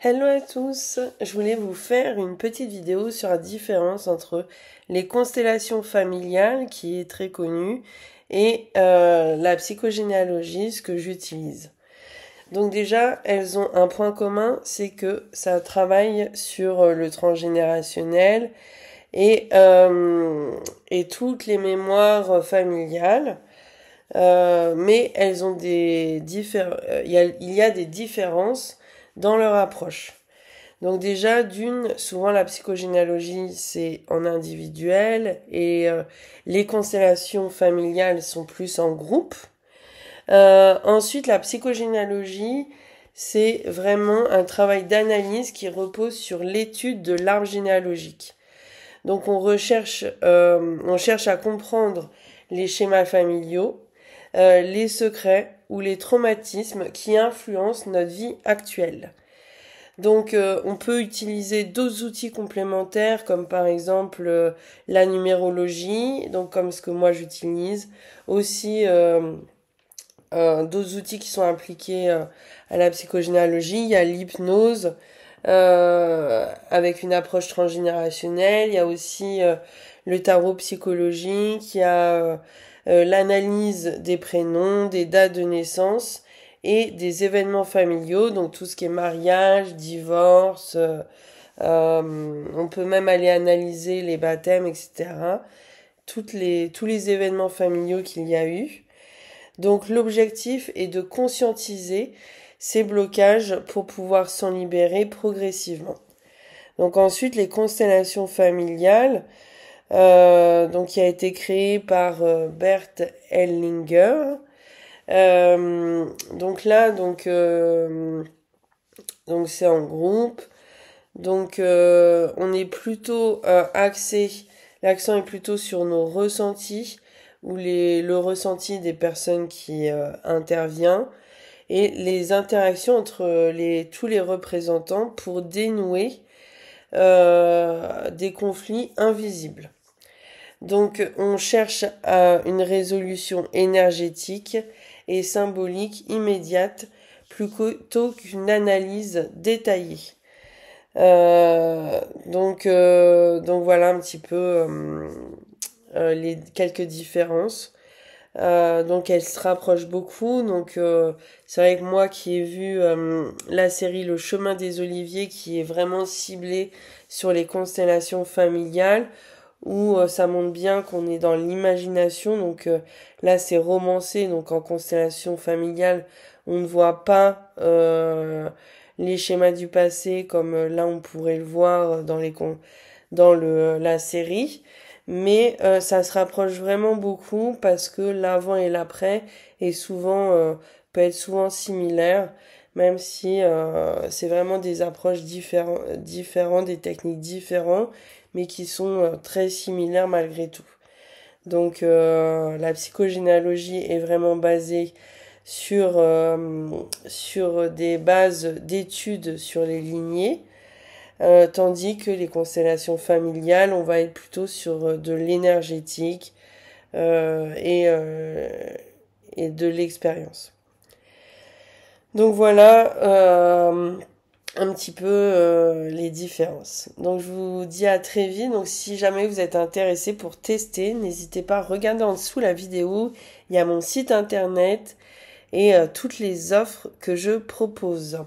Hello à tous, je voulais vous faire une petite vidéo sur la différence entre les constellations familiales, qui est très connue, et la psychogénéalogie, ce que j'utilise. Donc déjà, elles ont un point commun, c'est que ça travaille sur le transgénérationnel et toutes les mémoires familiales. Mais elles ont il y a des différences dans leur approche. Donc déjà, souvent la psychogénéalogie, c'est en individuel et les constellations familiales sont plus en groupe. Ensuite, la psychogénéalogie, c'est vraiment un travail d'analyse qui repose sur l'étude de l'arbre généalogique. Donc on cherche à comprendre les schémas familiaux, les secrets ou les traumatismes qui influencent notre vie actuelle. Donc on peut utiliser d'autres outils complémentaires comme par exemple la numérologie, donc comme ce que moi j'utilise, aussi d'autres outils qui sont appliqués à la psychogénéalogie, il y a l'hypnose avec une approche transgénérationnelle, il y a aussi le tarot psychologique, il y a l'analyse des prénoms, des dates de naissance et des événements familiaux, donc tout ce qui est mariage, divorce, on peut même aller analyser les baptêmes, etc. Tous les événements familiaux qu'il y a eu. Donc l'objectif est de conscientiser ces blocages pour pouvoir s'en libérer progressivement. Donc ensuite les constellations familiales, donc qui a été créé par Bert Hellinger. Donc là, donc c'est en groupe. Donc on est plutôt l'accent est plutôt sur nos ressentis ou le ressenti des personnes qui interviennent et les interactions entre tous les représentants pour dénouer des conflits invisibles. Donc on cherche une résolution énergétique et symbolique immédiate plutôt qu'une analyse détaillée. Donc voilà un petit peu les quelques différences. Donc elle se rapproche beaucoup. Donc c'est vrai que moi qui ai vu la série Le Chemin des Oliviers, qui est vraiment ciblée sur les constellations familiales, où ça montre bien qu'on est dans l'imagination. Donc là c'est romancé, donc en constellation familiale on ne voit pas les schémas du passé comme là on pourrait le voir dans la série, mais ça se rapproche vraiment beaucoup parce que l'avant et l'après peut être souvent similaire, même si c'est vraiment des approches différentes, des techniques différentes, mais qui sont très similaires malgré tout. Donc la psychogénéalogie est vraiment basée sur des bases d'études sur les lignées, tandis que les constellations familiales, on va être plutôt sur de l'énergétique et de l'expérience. Donc voilà un petit peu les différences. Donc je vous dis à très vite. Donc si jamais vous êtes intéressé pour tester, n'hésitez pas à regarder en dessous la vidéo. Il y a mon site internet et toutes les offres que je propose.